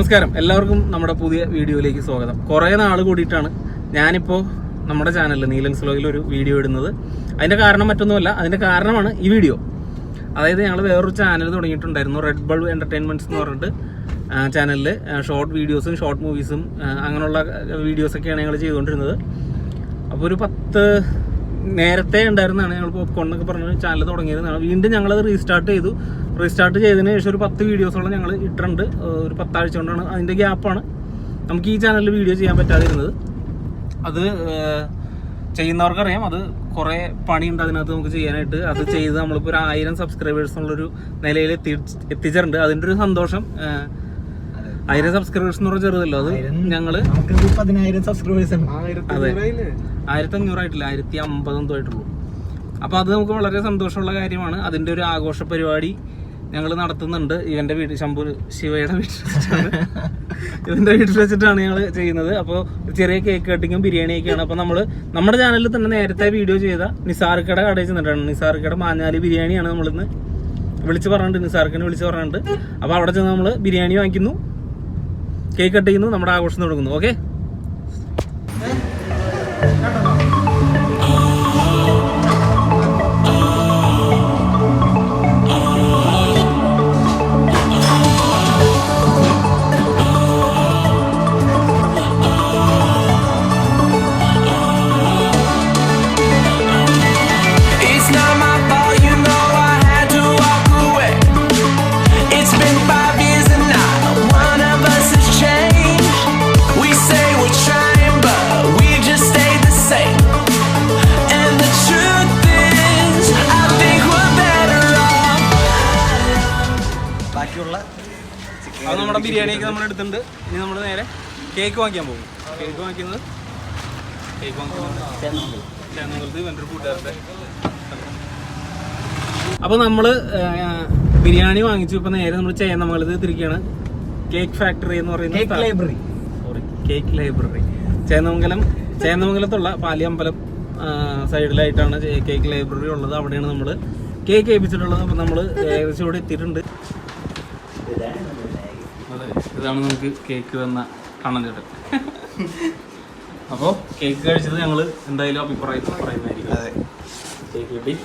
നമസ്കാരം, എല്ലാവർക്കും നമ്മുടെ പുതിയ വീഡിയോയിലേക്ക് സ്വാഗതം. കുറേ നാൾ കൂടിയിട്ടാണ് ഞാനിപ്പോൾ നമ്മുടെ ചാനലിൽ നീലൻസ് വ്ലോഗിൽ ഒരു വീഡിയോ ഇടുന്നത്. അതിൻ്റെ കാരണം മറ്റൊന്നുമല്ല, അതിൻ്റെ കാരണമാണ് ഈ വീഡിയോ. അതായത് ഞങ്ങൾ വേറൊരു ചാനൽ തുടങ്ങിയിട്ടുണ്ടായിരുന്നു, റെഡ് ബൾബ് എൻ്റർടൈൻമെൻറ്റ്സ് എന്ന് പറഞ്ഞിട്ട് ചാനലിൽ ഷോർട്ട് വീഡിയോസും ഷോർട്ട് മൂവീസും അങ്ങനെയുള്ള വീഡിയോസൊക്കെയാണ് ഞങ്ങൾ ചെയ്തുകൊണ്ടിരുന്നത്. അപ്പോൾ ഒരു 10 നേരത്തെ ഉണ്ടായിരുന്നതാണ് ഞങ്ങൾ പോപ്കോൺ എന്നൊക്കെ പറഞ്ഞ് ചാനൽ തുടങ്ങിയിരുന്നതാണ്. വീണ്ടും ഞങ്ങളത് റീസ്റ്റാർട്ട് ചെയ്തതിന് ശേഷം ഒരു 10 വീഡിയോസോളം ഞങ്ങൾ ഇട്ടിട്ടുണ്ട്. ഒരു 10 ആഴ്ച കൊണ്ടാണ്, അതിൻ്റെ ഗ്യാപ്പാണ് നമുക്ക് ഈ ചാനലിൽ വീഡിയോ ചെയ്യാൻ പറ്റാതിരുന്നത്. അത് ചെയ്യുന്നവർക്കറിയാം, അത് കുറേ പണിയുണ്ട് അതിനകത്ത് നമുക്ക് ചെയ്യാനായിട്ട്. അത് ചെയ്ത് നമ്മളിപ്പോൾ ഒരു 1000 സബ്സ്ക്രൈബേഴ്സ് എന്നുള്ളൊരു നിലയിൽ എത്തിച്ചിട്ടുണ്ട്. അതിൻ്റെ ഒരു സന്തോഷം. 1000 സബ്സ്ക്രൈബേഴ്സ് എന്ന് പറഞ്ഞാൽ ചെറുതല്ലോ, അത് ഞങ്ങള് 10,000 സബ്സ്ക്രൈബേഴ്സ് ഉണ്ട്. അതെ, 1500 ആയിട്ടില്ല, 1050 എന്തോ ആയിട്ടുള്ളൂ. അപ്പോൾ അത് നമുക്ക് വളരെ സന്തോഷമുള്ള കാര്യമാണ്. അതിൻ്റെ ഒരു ആഘോഷ പരിപാടി ഞങ്ങൾ നടത്തുന്നുണ്ട്. ഇവൻ്റെ വീട്ടിൽ, ശിവയുടെ വീട്ടിൽ വെച്ചിട്ടാണ്, ഇവൻ്റെ വീട്ടിൽ വെച്ചിട്ടാണ് ഞങ്ങൾ ചെയ്യുന്നത്. അപ്പോൾ ചെറിയ കേക്ക് കട്ടിങ്ങും ബിരിയാണിയൊക്കെയാണ്. അപ്പോൾ നമ്മുടെ ചാനലിൽ തന്നെ നേരത്തെ വീഡിയോ ചെയ്ത നിസാർക്കയുടെ കടയിൽ ചെന്നിട്ടാണ്. നിസാർക്കയുടെ മാഞ്ഞാലി ബിരിയാണിയാണ് നമ്മളിന്ന് വിളിച്ച് പറഞ്ഞിട്ടുണ്ട്, നിസാർക്കിനെ വിളിച്ച് പറഞ്ഞിട്ടുണ്ട്. അപ്പോൾ അവിടെ ചെന്ന് നമ്മൾ ബിരിയാണി വാങ്ങിക്കുന്നു, കേക്ക് കട്ട് ചെയ്യുന്നു, നമ്മുടെ ആഘോഷം തുടങ്ങുന്നു. ഓക്കെ, അത് നമ്മുടെ ബിരിയാണിയൊക്കെ നമ്മൾ എടുത്തിട്ടുണ്ട്. ഇനി നമ്മൾ നേരെ കേക്ക് വാങ്ങിക്കാൻ പോകും. കേക്ക് വാങ്ങിക്കുന്നത് ഇവൻ്റെ കൂട്ടുകാരുടെ. അപ്പോൾ നമ്മൾ ബിരിയാണി വാങ്ങിച്ചു. ഇപ്പോൾ നേരെ നമ്മൾ ചേന്നമംഗലത്ത് തിരിക്കുകയാണ്. കേക്ക് ഫാക്ടറി എന്ന് പറയുന്ന കേക്ക് ലൈബ്രറി ചേന്നമംഗലത്തുള്ള പാലിയമ്പലം സൈഡിലായിട്ടാണ് കേക്ക് ലൈബ്രറി ഉള്ളത്. അവിടെയാണ് നമ്മൾ കേക്ക് ഏൽപ്പിച്ചിട്ടുള്ളത്. അപ്പോൾ നമ്മൾ ഏകദേശം ഇവിടെ എത്തിയിട്ടുണ്ട്. അതെ, ഇതാണ് നമുക്ക് കേക്ക് വന്ന കണ്ണൻ ചേട്ടൻ. അപ്പോൾ കേക്ക് കഴിച്ചത് ഞങ്ങൾ എന്തായാലും അഭിപ്രായം പറയുന്നതായിരിക്കും. അതെ, കേക്ക് കിട്ടി.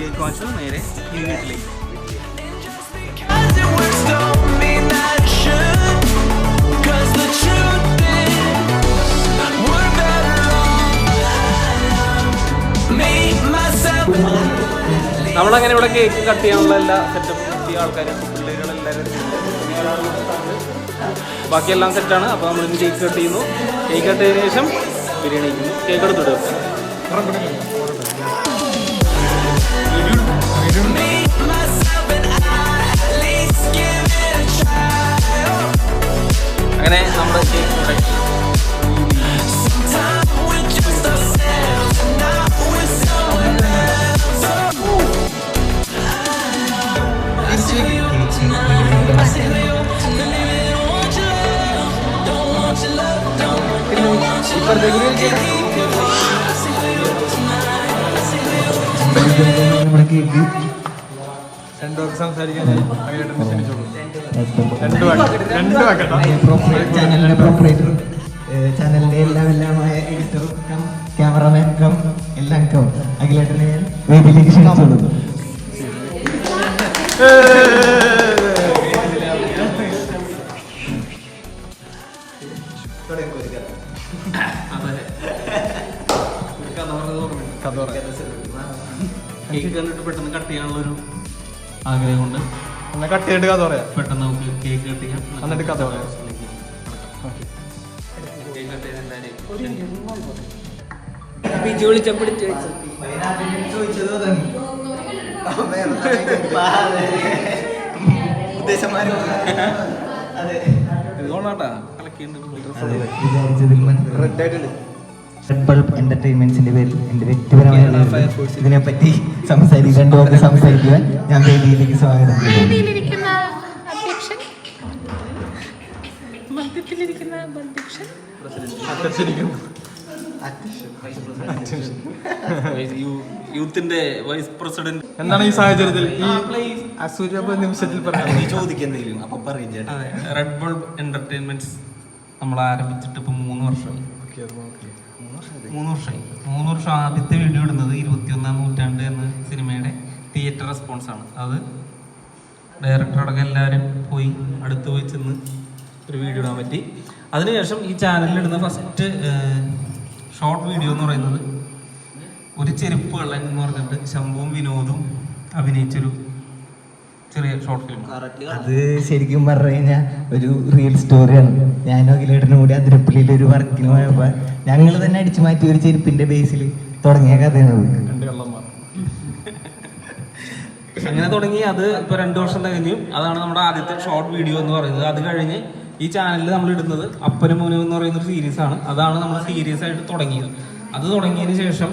കേക്ക് വാങ്ങിച്ചത് നേരെ ഈ വീട്ടിലേക്ക്. നമ്മളങ്ങനെ ഇവിടെ കേക്ക് കട്ട് ചെയ്യാനുള്ള എല്ലാ സെറ്റപ്പും എത്തിയ ആൾക്കാരും പിള്ളേരുകളെല്ലാവരും, ബാക്കിയെല്ലാം സെറ്റാണ്. അപ്പോൾ നമ്മളിന്ന് കേക്ക് കട്ട് ചെയ്യുന്നു. കേക്ക് കട്ട് ചെയ്തതിനു ശേഷം ബിരിയാണി കഴിക്കുന്നു. കേക്ക് എടുത്തിട്ട് അങ്ങനെ നമ്മുടെ കേക്ക് ഉണ്ടാക്കി. രണ്ടുപേർക്ക് സംസാരിക്കാൻ ചാനലിന്റെ എല്ലാമായ എഡിറ്റർ ക്യാമറമാൻ എല്ലാം അഖിലേട്ടനെ വേദിയിലേക്ക് ക്ഷണിച്ചോളൂ. കേക്ക് കണ്ടിട്ട് പെട്ടെന്ന് കട്ട് ചെയ്യാനുള്ളൊരു ആഗ്രഹം കൊണ്ട് കട്ട് ചെയ്തിട്ട് കഥ പറയാം. പെട്ടെന്ന് നമുക്ക് കേക്ക് കട്ട് ചെയ്യാം, എന്നിട്ട് കഥ പറയാം. കേക്ക് കട്ട് ചെയ്ത് എല്ലാവരെയും ഉദ്ദേശം ഇതുകൊണ്ടാട്ടാ കളക്കിയുണ്ട്. വിചാരിച്ചതിൽ റെഡ് ആയിട്ടുണ്ട്. റെഡ് ബൾബ് എന്റർടൈൻമെന്റ്സിന്റെ പേരിൽ എന്റെ വ്യക്തിപരമായ ഇതിനെപ്പറ്റി സംസാരിക്കുവാൻ ഞാൻ വേദിയിലേക്ക് സ്വാഗതം ചെയ്യുന്നു. യൂത്തിന്റെ വൈസ് പ്രസിഡന്റ്. എന്താണ് ഈ സാഹചര്യത്തിൽ ഈ അസൂര്യ നിമിഷത്തിൽ ചോദിക്കുന്നതിലും അപ്പൊ പറയും. റെഡ് ബൾബ് എന്റർടൈൻമെന്റ്സ് നമ്മൾ ആരംഭിച്ചിട്ട് ഇപ്പൊ 3 വർഷമായി. 3 വർഷം ആദ്യത്തെ വീഡിയോ ഇടുന്നത് 21-ാം നൂറ്റാണ്ട് എന്ന സിനിമയുടെ തിയേറ്റർ റെസ്പോൺസ് ആണ്. അത് ഡയറക്ടറടക്കം എല്ലാവരും പോയി അടുത്ത് പോയി ചെന്ന് ഒരു വീഡിയോ ഇടാൻ പറ്റി. അതിനുശേഷം ഈ ചാനലിൽ ഇടുന്ന ഫസ്റ്റ് ഷോർട്ട് വീഡിയോ എന്ന് പറയുന്നത് ഒരു ചെരുപ്പ് കള്ളൻ എന്ന് പറഞ്ഞിട്ട് ശംഭുവും വിനോദും അഭിനയിച്ചൊരു ചെറിയ ഷോർട്ട് ഫിലിം. അത് ശരിക്കും പറഞ്ഞു കഴിഞ്ഞാൽ ഒരു റിയൽ സ്റ്റോറിയാണ്. ഞാനും അഖിലേട്ടനും കൂടി അതിരപ്പള്ളിയിൽ ഒരു വർക്കിന് പോയപ്പോൾ ഞങ്ങൾ തന്നെ അടിച്ചു മാറ്റി ഒരു ചെരുപ്പിന്റെ ബേസിൽ തുടങ്ങിയ കഥയാണ്. അങ്ങനെ തുടങ്ങി. അത് ഇപ്പൊ 2 വർഷം കഴിഞ്ഞു. അതാണ് നമ്മുടെ ആദ്യത്തെ ഷോർട്ട് വീഡിയോ എന്ന് പറയുന്നത്. അത് കഴിഞ്ഞ് ഈ ചാനലിൽ നമ്മൾ ഇടുന്നത് അപ്പനും മോനും എന്ന് പറയുന്ന ഒരു സീരീസ് ആണ്. അതാണ് നമ്മൾ സീരിയസ് ആയിട്ട് തുടങ്ങിയത്. അത് തുടങ്ങിയതിന് ശേഷം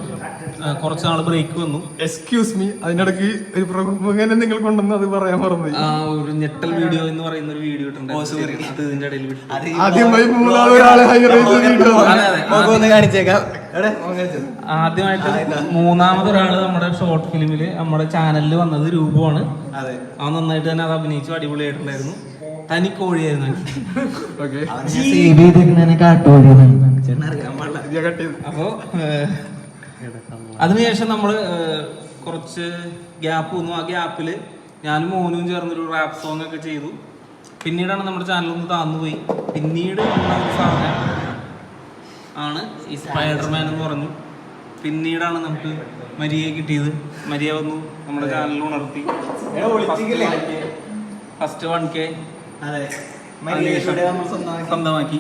കുറച്ച് നാൾ ബ്രേക്ക് വന്നു. എക്സ്ക്യൂസ് മീ, അതിനിടയ്ക്ക് ഒരു പ്രമുഖനെ നിങ്ങൾ കൊണ്ടുവന്ന് അത് പറയാൻ മറന്നു. ഒരു ഞെട്ടൽ വീഡിയോ എന്ന് പറയുന്ന ഒരു വീഡിയോ ഇട്ടുണ്ട്. അത് ഇതിന്റെ ഇടയിൽ ആദ്യമായിട്ട് 3ാമതൊരാള് നമ്മുടെ ഷോർട്ട് ഫിലിമില് നമ്മുടെ ചാനലിൽ വന്നത് രൂപമാണ്. അവൻ നന്നായിട്ട് തന്നെ അത് അഭിനയിച്ചു. അടിപൊളിയായിട്ടുണ്ടായിരുന്നു. തനിക്കോഴിയായിരുന്നു. അപ്പോ അതിനുശേഷം നമ്മള് കുറച്ച് ഗ്യാപ്പ് വന്നു. ആ ഗ്യാപ്പില് ഞാനും മോനും ചേർന്നൊരു റാപ്പ് സോങ് ഒക്കെ ചെയ്തു. പിന്നീടാണ് നമ്മുടെ ചാനലൊന്ന് താന്നുപോയി. പിന്നീട് ഒരു സാധനം ആണ് ഈ സ്പൈഡർമാൻ എന്ന് പറഞ്ഞു. പിന്നീടാണ് നമുക്ക് മരിയെ കിട്ടിയത്. മരിയ വന്നു നമ്മുടെ ചാനലിൽ ഉണർത്തി. ഫസ്റ്റ് 1K സ്വന്തമാക്കി.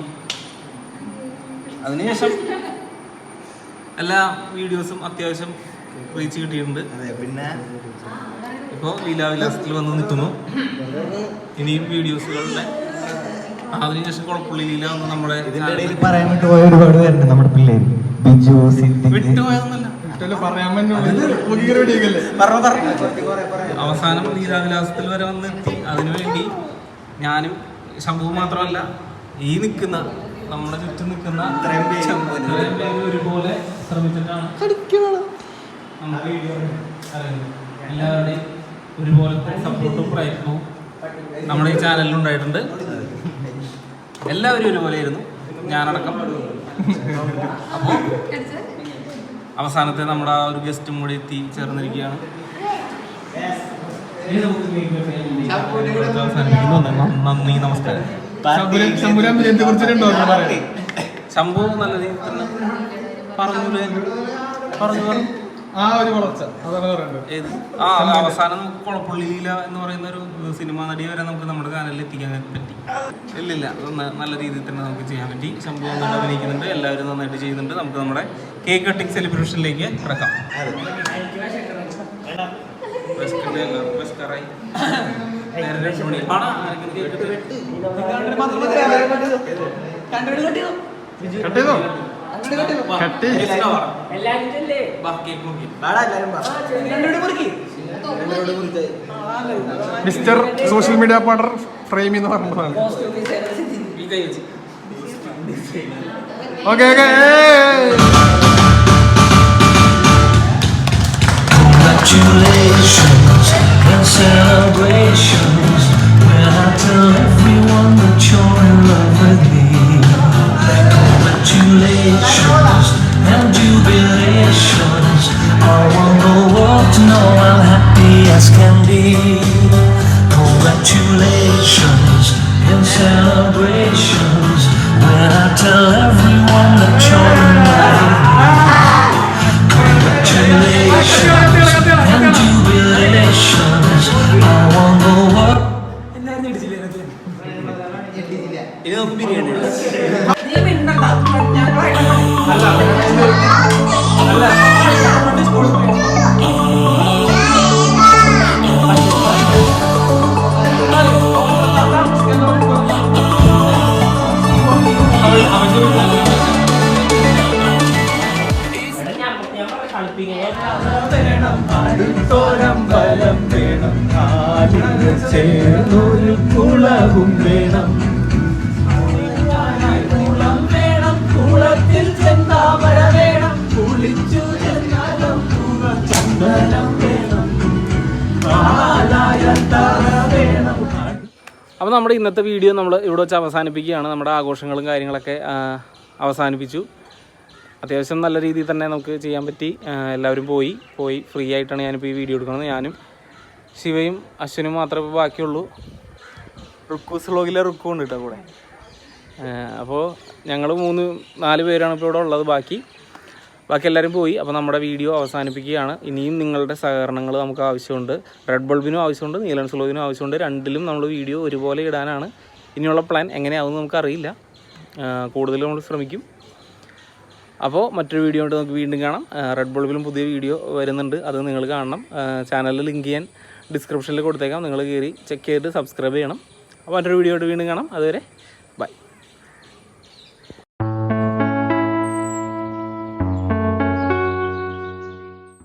അതിനുശേഷം എല്ലാ വീഡിയോസും അത്യാവശ്യം റീച്ച് കിട്ടിയിട്ടുണ്ട്. പിന്നെ ഇപ്പോൾ ലീലാവിലാസത്തിൽ വന്ന് നിൽക്കുന്നു. ഇനിയും വീഡിയോസുകളുടെ അതിനുശേഷം കുഴപ്പമില്ല. ലീല വന്ന് നമ്മുടെ പറയാൻ വിട്ടുപോയ ഒരുപാട് പേരുണ്ട്. നമ്മുടെ പിള്ളേര് ബിജു വിട്ടുപോയതൊന്നല്ല, അവസാനം ലീലാവിലാസത്തിൽ വരെ വന്ന് എത്തി. അതിനുവേണ്ടി ഞാനും ശംഭു മാത്രമല്ല, ഈ നിൽക്കുന്ന നമ്മുടെ ചുറ്റും നിൽക്കുന്ന ഇത്രയും പേര് ഒരുപോലെ ശ്രമിച്ചിട്ടാണ് നമുക്ക് എല്ലാവരുടെയും ഒരുപോലത്തെ സപ്പോർട്ടും പ്രയത്നവും നമ്മുടെ ഈ ചാനലിൽ ഉണ്ടായിട്ടുണ്ട്. എല്ലാവരും ഒരുപോലെയായിരുന്നു, ഞാനടക്കം. അപ്പോൾ അവസാനത്തെ നമ്മുടെ ആ ഒരു ഗസ്റ്റും കൂടി എത്തി ചേർന്നിരിക്കുകയാണ്. നന്ദി, നമസ്കാരം. ശംഭു നല്ല രീതിയിൽ തന്നെ പറഞ്ഞു. അവസാനം കുഴപ്പമില്ല എന്ന് പറയുന്ന ഒരു സിനിമാ നടി വരെ നമുക്ക് നമ്മുടെ ചാനലിൽ എത്തിക്കാൻ പറ്റി. ഇല്ലില്ല, നല്ല രീതിയിൽ തന്നെ നമുക്ക് ചെയ്യാൻ പറ്റി. ശംഭു നന്നായിട്ട് അഭിനയിക്കുന്നുണ്ട്, എല്ലാവരും നന്നായിട്ട് ചെയ്യുന്നുണ്ട്. നമുക്ക് നമ്മുടെ കേക്ക് കട്ടിങ് സെലിബ്രേഷനിലേക്ക് കിടക്കാം. Mister social media partner frame എന്ന് പറഞ്ഞതാണ്. Okay okay. Congratulations and celebrations when I tell everyone that you're in love with me. Congratulations and jubilations. I want the world to know I'm happy as can be. Congratulations and celebrations when I tell everyone that you're in love with me. Congratulations and jubilations. I want the world. ഇത് നമുക്ക് ബിരിയാണി വേണം അടുത്തോരമ്പലം വേണം കാലിന് ചേർന്നൊരു കുളവും വേണം കുളം വേണം കുളത്തിൽ ചെന്താമര വേണം കുളിച്ചു ചെന്നാലും ചന്ദനം വേണം വേണം. അപ്പോൾ നമ്മുടെ ഇന്നത്തെ വീഡിയോ നമ്മൾ ഇവിടെ വെച്ച് അവസാനിപ്പിക്കുകയാണ്. നമ്മുടെ ആഘോഷങ്ങളും കാര്യങ്ങളൊക്കെ അവസാനിപ്പിച്ചു. അത്യാവശ്യം നല്ല രീതിയിൽ തന്നെ നമുക്ക് ചെയ്യാൻ പറ്റി. എല്ലാവരും പോയി ഫ്രീ ആയിട്ടാണ് ഞാനിപ്പോൾ ഈ വീഡിയോ എടുക്കുന്നത്. ഞാനും ശിവയും അശ്വനും മാത്രമേ ഇപ്പോൾ ബാക്കിയുള്ളൂ. റുക്കൂസ് വ്ളോഗിലെ റുക്കു ഉണ്ട് കേട്ടോ കൂടെ. അപ്പോൾ ഞങ്ങൾ 3-4 പേരാണ് ഇപ്പോൾ ഇവിടെ ഉള്ളത്. ബാക്കി എല്ലാവരും പോയി. അപ്പോൾ നമ്മുടെ വീഡിയോ അവസാനിപ്പിക്കുകയാണ്. ഇനിയും നിങ്ങളുടെ സഹകരണങ്ങൾ നമുക്ക് ആവശ്യമുണ്ട്. റെഡ് ബൾബിനും ആവശ്യമുണ്ട്, നീലൻസ് വ്ളോഗിനും ആവശ്യമുണ്ട്. രണ്ടിലും നമ്മൾ വീഡിയോ ഒരുപോലെ ഇടാനാണ് ഇനിയുള്ള പ്ലാൻ. എങ്ങനെയാവും നമുക്കറിയില്ല. കൂടുതൽ നമ്മൾ ശ്രമിക്കും. അപ്പോൾ മറ്റൊരു വീഡിയോ കൊണ്ട് നമുക്ക് വീണ്ടും കാണാം. റെഡ് ബൾബിലും പുതിയ വീഡിയോ വരുന്നുണ്ട്, അത് നിങ്ങൾ കാണണം. ചാനലിൽ ലിങ്ക് ചെയ്യാൻ ഡിസ്ക്രിപ്ഷനിൽ കൊടുത്തേക്കാം. നിങ്ങൾ കയറി ചെക്ക് ചെയ്തിട്ട് സബ്സ്ക്രൈബ് ചെയ്യണം. അപ്പോൾ മറ്റൊരു വീഡിയോ ആയിട്ട് വീണ്ടും കാണാം. അതുവരെ ബൈ.